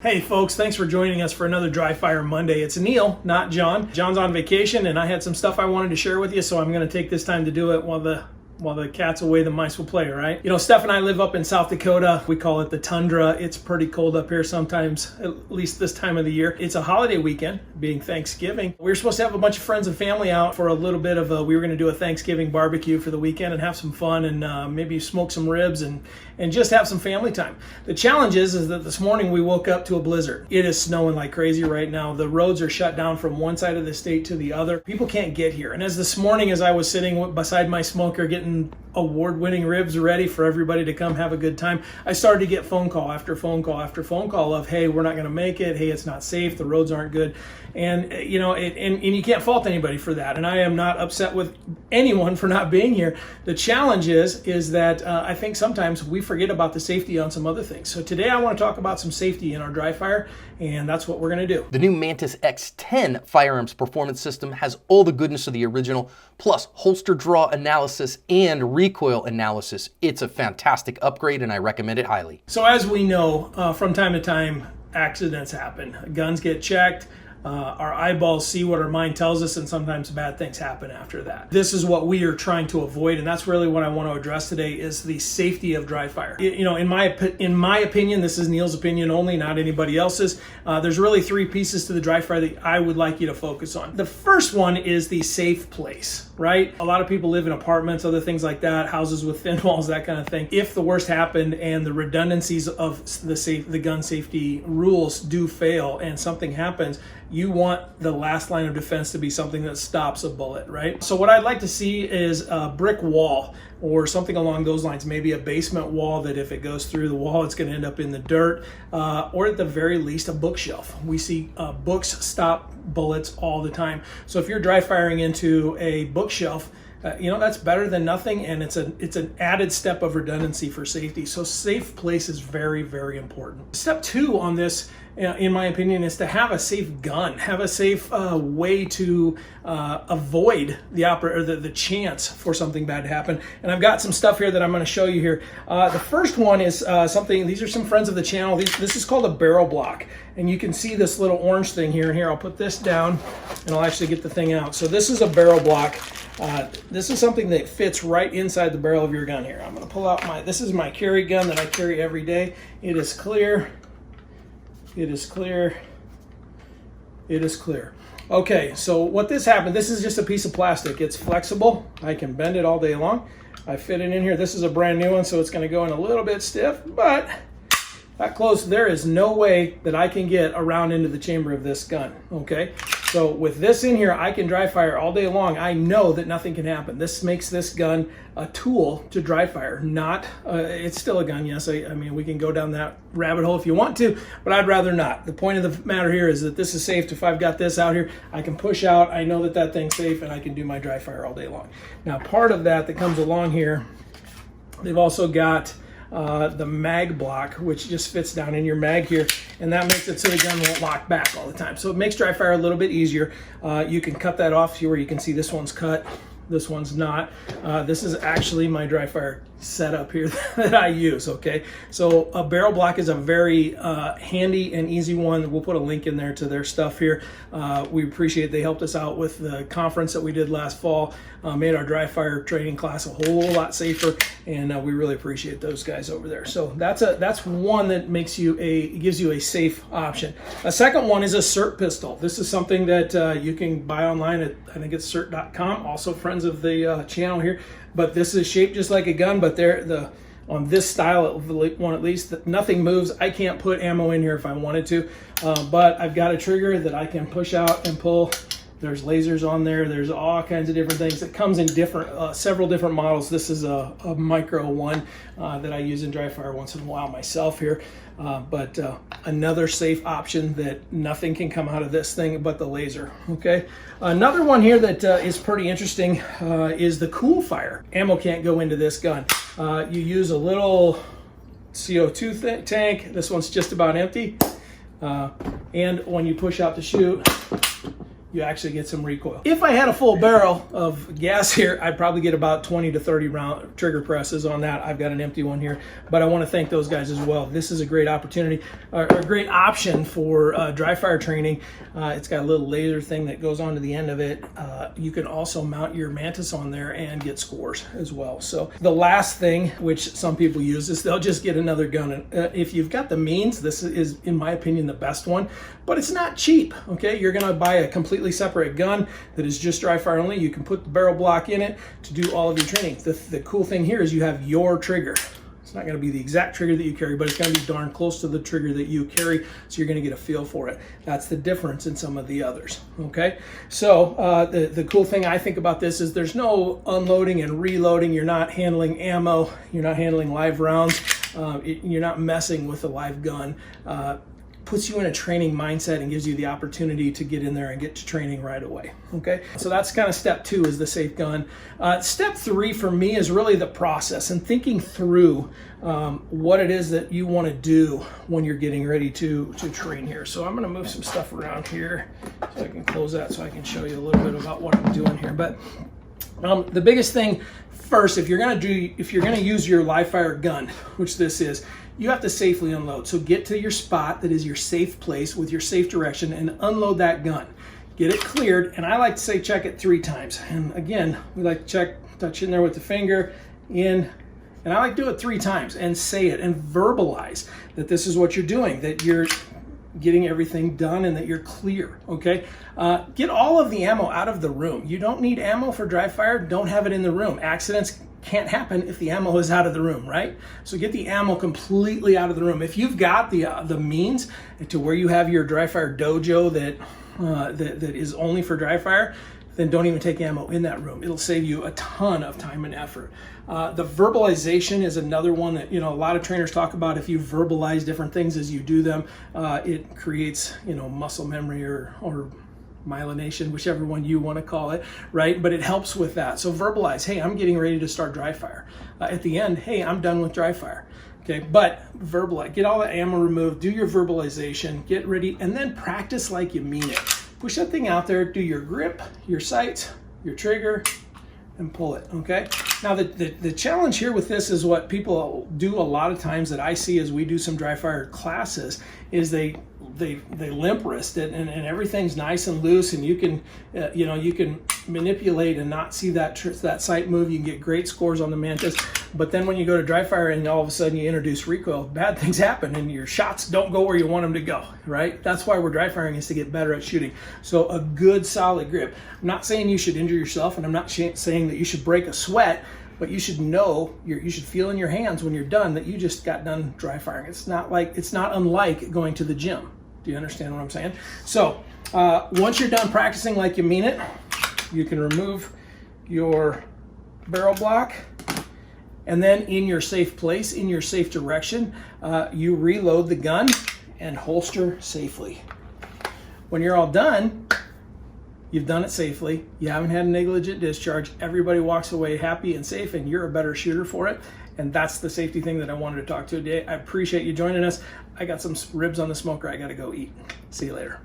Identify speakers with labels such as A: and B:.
A: Hey folks, thanks for joining us for another Dry Fire Monday. It's Neil, not John. John's on vacation and I had some stuff I wanted to share with you, so I'm going to take this time to do it while the cat's away, the mice will play, right? You know, Steph and I live up in South Dakota. We call it the tundra. It's pretty cold up here sometimes, at least this time of the year. It's a holiday weekend, being Thanksgiving. We were supposed to have a bunch of friends and family out for a little bit of we were going to do a Thanksgiving barbecue for the weekend and have some fun and maybe smoke some ribs and just have some family time. The challenge is that this morning we woke up to a blizzard. It is snowing like crazy right now. The roads are shut down from one side of the state to the other. People can't get here. And as this morning, as I was sitting beside my smoker getting award-winning ribs ready for everybody to come have a good time, I started to get phone call after phone call after phone call of, hey, we're not going to make it. Hey, it's not safe. The roads aren't good. And you know, and you can't fault anybody for that. And I am not upset with anyone for not being here. The challenge is that I think sometimes we forget about the safety on some other things. So today I want to talk about some safety in our dry fire, and that's what we're going to do.
B: The new Mantis X10 firearms performance system has all the goodness of the original, plus holster draw analysis and recoil analysis. It's a fantastic upgrade and I recommend it highly.
A: So as we know, from time to time, accidents happen. Guns get checked. Our eyeballs see what our mind tells us, and sometimes bad things happen after that. This is what we are trying to avoid, and that's really what I want to address today is the safety of dry fire. You know, in my opinion, this is Neil's opinion only, not anybody else's. There's really three pieces to the dry fire that I would like you to focus on. The first one is the safe place, right? A lot of people live in apartments, other things like that, houses with thin walls, that kind of thing. If the worst happened and the redundancies of the gun safety rules do fail and something happens, you want the last line of defense to be something that stops a bullet, right? So what I'd like to see is a brick wall or something along those lines, maybe a basement wall that if it goes through the wall, it's going to end up in the dirt, or at the very least, a bookshelf. We see books stop bullets all the time. So if you're dry firing into a bookshelf, you know, that's better than nothing, and it's an added step of redundancy for safety. So safe place is very, very important. Step two on this, in my opinion, is to have a safe gun, have a safe way to avoid the chance for something bad to happen. And I've got some stuff here that I'm going to show you here. The first one is something. These are some friends of the channel. This is called a barrel block, and you can see this little orange thing here. And here, I'll put this down, and I'll actually get the thing out. So this is a barrel block. This is something that fits right inside the barrel of your gun here. I'm going to pull out this is my carry gun that I carry every day. It is clear. It is clear. It is clear. Okay, so what this is just a piece of plastic. It's flexible. I can bend it all day long. I fit it in here. This is a brand new one, so it's going to go in a little bit stiff, but that close, there is no way that I can get around into the chamber of this gun, okay? So with this in here, I can dry fire all day long. I know that nothing can happen. This makes this gun a tool to dry fire, not, it's still a gun, yes. I mean, we can go down that rabbit hole if you want to, but I'd rather not. The point of the matter here is that this is safe. If I've got this out here, I can push out, I know that that thing's safe, and I can do my dry fire all day long. Now, part of that comes along here, they've also got the mag block, which just fits down in your mag here, and that makes it so the gun won't lock back all the time. So it makes dry fire a little bit easier. You can cut that off here where you can see this one's cut, this one's not. This is actually my dry fire setup here that I use, okay? So a barrel block is a very handy and easy one. We'll put a link in there to their stuff here. We appreciate they helped us out with the conference that we did last fall, made our dry fire training class a whole lot safer, and we really appreciate those guys over there. So that's one that gives you a safe option. A second one is a CERT pistol. This is something that you can buy online at, I think it's cert.com, also friends of the channel here. But this is shaped just like a gun, but on this style one at least, nothing moves. I can't put ammo in here if I wanted to, but I've got a trigger that I can push out and pull. There's lasers on there. There's all kinds of different things. It comes in several different models. This is a micro one that I use in dry fire once in a while myself here. But another safe option that nothing can come out of this thing but the laser, okay? Another one here that is pretty interesting is the cool fire. Ammo can't go into this gun. You use a little CO2 tank. This one's just about empty. And when you push out to shoot, you actually get some recoil. If I had a full barrel of gas here, I'd probably get about 20 to 30 round trigger presses on that. I've got an empty one here, but I want to thank those guys as well. This is a great opportunity, or a great option for dry fire training. It's got a little laser thing that goes onto the end of it. You can also mount your Mantis on there and get scores as well. So the last thing, which some people use, is they'll just get another gun. If you've got the means, this is, in my opinion, the best one, but it's not cheap, okay? You're gonna buy a completely separate gun that is just dry fire only. You can put the barrel block in it to do all of your training. The cool thing here is you have your trigger. It's not gonna be the exact trigger that you carry, but it's gonna be darn close to the trigger that you carry, so you're gonna get a feel for it. That's the difference in some of the others, okay? So the cool thing I think about this is there's no unloading and reloading. You're not handling ammo. You're not handling live rounds. You're not messing with the live gun. Puts you in a training mindset and gives you the opportunity to get in there and get to training right away, okay? So that's kind of step 2, is the safe gun. Step 3 for me is really the process and thinking through what it is that you want to do when you're getting ready to train here. So I'm gonna move some stuff around here so I can close that so I can show you a little bit about what I'm doing here. But the biggest thing first, if you're gonna use your live fire gun, which this is, you have to safely unload. So get to your spot that is your safe place with your safe direction and unload that gun. Get it cleared, and I like to say check it 3 times. And again, we like to touch in there with the finger, in, and I like to do it 3 times and say it and verbalize that this is what you're doing, that you're getting everything done and that you're clear, okay? Get all of the ammo out of the room. You don't need ammo for dry fire, don't have it in the room. Accidents can't happen if the ammo is out of the room, right? So get the ammo completely out of the room. If you've got the means to where you have your dry fire dojo that is only for dry fire, then don't even take ammo in that room. It'll save you a ton of time and effort. The verbalization is another one that, a lot of trainers talk about. If you verbalize different things as you do them, it creates, muscle memory or myelination, whichever one you want to call it, right? But it helps with that. So verbalize, hey, I'm getting ready to start dry fire. At the end, hey, I'm done with dry fire. Okay, but verbalize, get all the ammo removed, do your verbalization, get ready, and then practice like you mean it. Push that thing out there, do your grip, your sights, your trigger, and pull it, okay? Now the challenge here with this is what people do a lot of times that I see as we do some dry fire classes is they limp wrist it and everything's nice and loose, and you can you can manipulate and not see that sight move. You can get great scores on the Mantis, but then when you go to dry fire and all of a sudden you introduce recoil, bad things happen and your shots don't go where you want them to go, right? That's why we're dry firing, is to get better at shooting. So a good solid grip. I'm not saying you should injure yourself, and I'm not saying that you should break a sweat, but you should know, you should feel in your hands when you're done that you just got done dry firing. It's not unlike going to the gym. Do you understand what I'm saying? So once you're done practicing like you mean it, you can remove your barrel block, and then in your safe place, in your safe direction, you reload the gun and holster safely. When you're all done, you've done it safely, you haven't had a negligent discharge, everybody walks away happy and safe, and you're a better shooter for it. And that's the safety thing that I wanted to talk to today. I appreciate you joining us. I got some ribs on the smoker I gotta go eat. See you later.